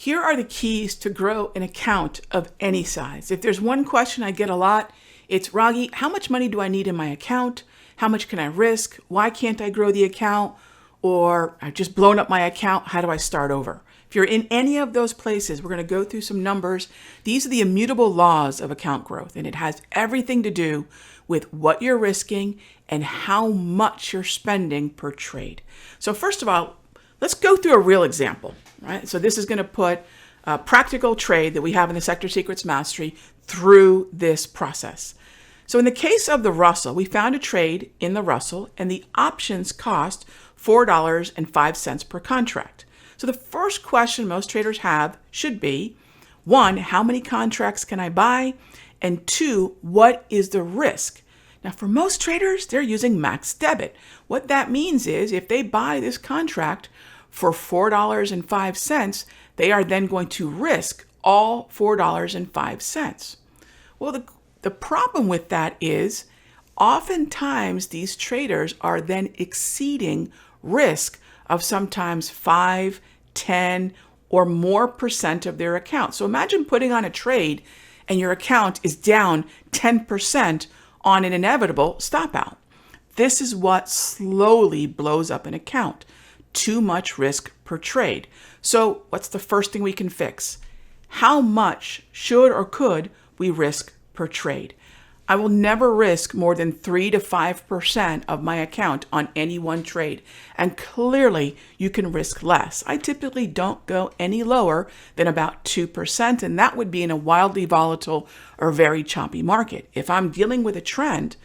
Here are the keys to grow an account of any size. If there's one question I get a lot, it's, Raghee, how much money do I need in my account? How much can I risk? Why can't I grow the account? Or I've just blown up my account. How do I start over? If you're in any of those places, we're going to go through some numbers. These are the immutable laws of account growth, and it has everything to do with what you're risking and how much you're spending per trade. So first of all, let's go through a real example, right? So this is going to put a practical trade that we have in the Sector Secrets Mastery through this process. So in the case of the Russell, we found a trade in the Russell and the options cost $4.05 per contract. So the first question most traders have should be, one, how many contracts can I buy? And two, what is the risk? Now for most traders, they're using max debit. What that means is if they buy this contract for $4.05, they are then going to risk all $4.05. Well, the problem with that is oftentimes these traders are then exceeding risk of sometimes 5, 10, or more percent of their account. So imagine putting on a trade and your account is down 10% on an inevitable stop out. This is what slowly blows up an account. Too much risk per trade. So what's the first thing we can fix? How much should or could we risk per trade? I will never risk more than 3 to 5% of my account on any one trade. And clearly you can risk less. I typically don't go any lower than about 2%, and that would be in a wildly volatile or very choppy market. If I'm dealing with a trend,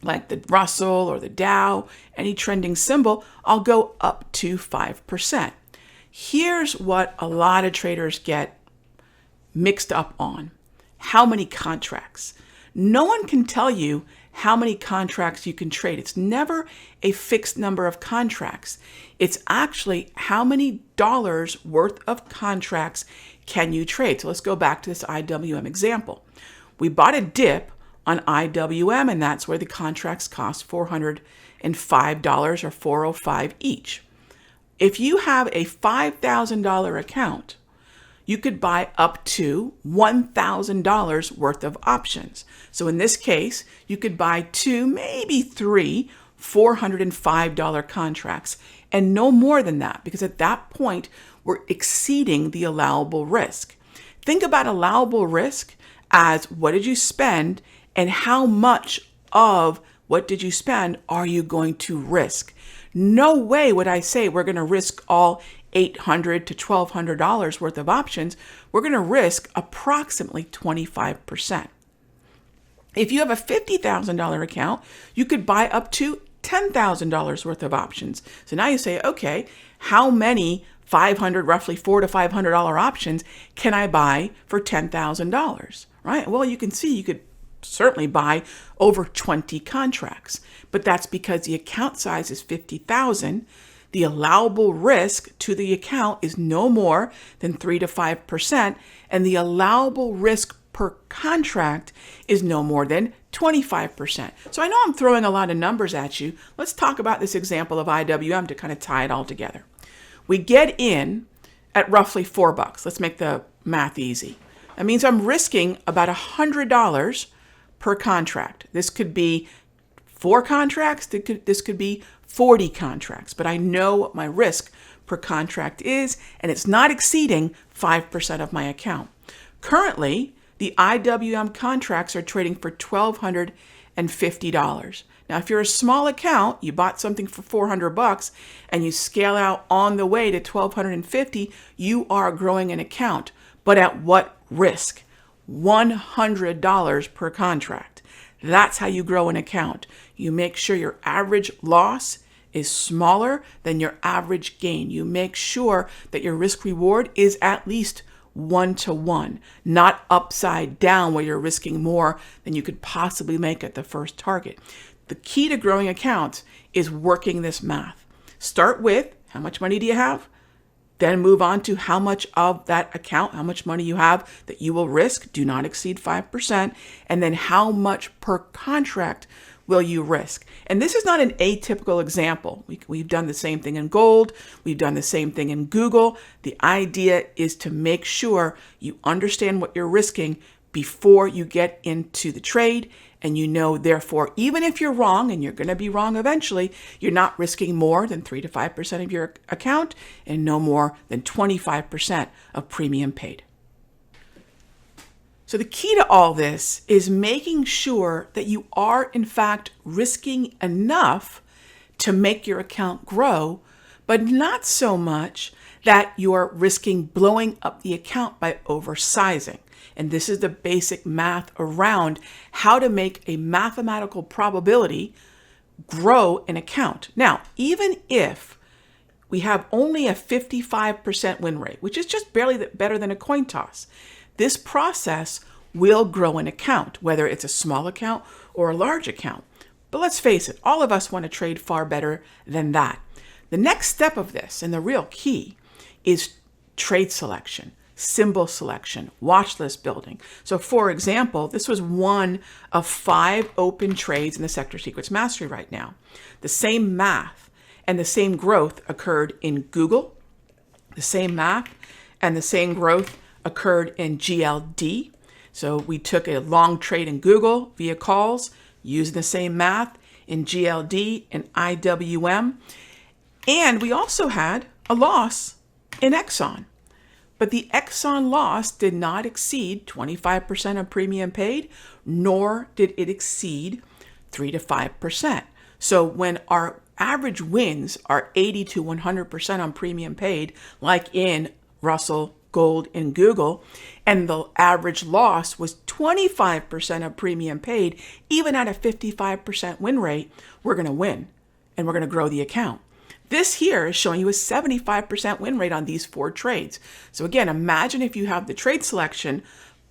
like the Russell or the Dow, any trending symbol, I'll go up to 5%. Here's what a lot of traders get mixed up on. How many contracts? No one can tell you how many contracts you can trade. It's never a fixed number of contracts. It's actually how many dollars worth of contracts can you trade. So let's go back to this IWM example. We bought a dip on IWM, and that's where the contracts cost $405 or $405 each. If you have a $5,000 account, you could buy up to $1,000 worth of options. So in this case, you could buy 2, maybe 3 $405 contracts, and no more than that, because at that point, we're exceeding the allowable risk. Think about allowable risk as what did you spend and how much of what did you spend are you going to risk? No way would I say we're going to risk all $800 to $1,200 worth of options. We're going to risk approximately 25%. If you have a $50,000 account, you could buy up to $10,000 worth of options. So now you say, okay, how many roughly $400 to $500 options can I buy for $10,000, right? Well, you can see you could certainly buy over 20 contracts, but that's because the account size is 50,000. The allowable risk to the account is no more than 3 to 5%, and the allowable risk per contract is no more than 25%. So I know I'm throwing a lot of numbers at you. Let's talk about this example of IWM to kind of tie it all together. We get in at roughly $4. Let's make the math easy. That means I'm risking about $100 per contract. This could be 4 contracts. This could be 40 contracts, but I know what my risk per contract is, and it's not exceeding 5% of my account. Currently, the IWM contracts are trading for $1,250. Now, if you're a small account, you bought something for $400 and you scale out on the way to $1,250, you are growing an account. But at what risk? $100 per contract. That's how you grow an account. You make sure your average loss is smaller than your average gain. You make sure that your risk reward is at least 1-to-1, not upside down where you're risking more than you could possibly make at the first target. The key to growing accounts is working this math. Start with how much money do you have? Then move on to how much of that account, how much money you have that you will risk, do not exceed 5%, and then how much per contract will you risk? And this is not an atypical example. We've done the same thing in gold. We've done the same thing in Google. The idea is to make sure you understand what you're risking before you get into the trade. And you know, therefore, even if you're wrong, and you're going to be wrong eventually, you're not risking more than 3 to 5% of your account and no more than 25% of premium paid. So the key to all this is making sure that you are, in fact, risking enough to make your account grow, but not so much that you're risking blowing up the account by oversizing. And this is the basic math around how to make a mathematical probability grow an account. Now, even if we have only a 55% win rate, which is just barely better than a coin toss, this process will grow an account, whether it's a small account or a large account. But let's face it, all of us want to trade far better than that. The next step of this, and the real key, is trade selection, symbol selection, watch list building. So for example, this was one of 5 open trades in the Sector Secrets Mastery right now. The same math and the same growth occurred in Google. The same math and the same growth occurred in GLD. So we took a long trade in Google via calls, using the same math in GLD and IWM. And we also had a loss in Exxon. But the Exxon loss did not exceed 25% of premium paid, nor did it exceed 3 to 5%. So when our average wins are 80 to 100% on premium paid, like in Russell, Gold, and Google, and the average loss was 25% of premium paid, even at a 55% win rate, we're going to win and we're going to grow the account. This here is showing you a 75% win rate on these 4 trades. So again, imagine if you have the trade selection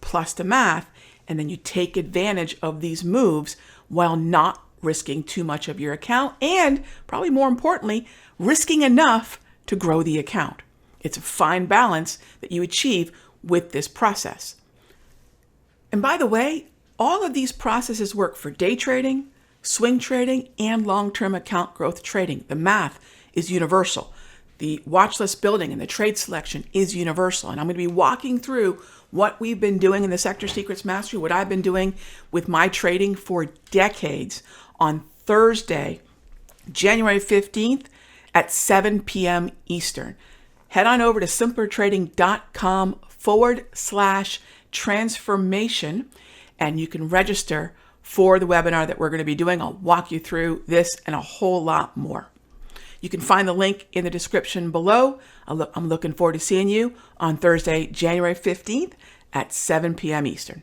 plus the math, and then you take advantage of these moves while not risking too much of your account, and probably more importantly, risking enough to grow the account. It's a fine balance that you achieve with this process. And by the way, all of these processes work for day trading, swing trading, and long-term account growth trading. The math is universal. The watch list building and the trade selection is universal. And I'm going to be walking through what we've been doing in the Sector Secrets Mastery, what I've been doing with my trading for decades on Thursday, January 15th at 7 p.m. Eastern. Head on over to simplertrading.com/transformation and you can register for the webinar that we're going to be doing. I'll walk you through this and a whole lot more. You can find the link in the description below. I'm looking forward to seeing you on Thursday, January 15th at 7 p.m. Eastern.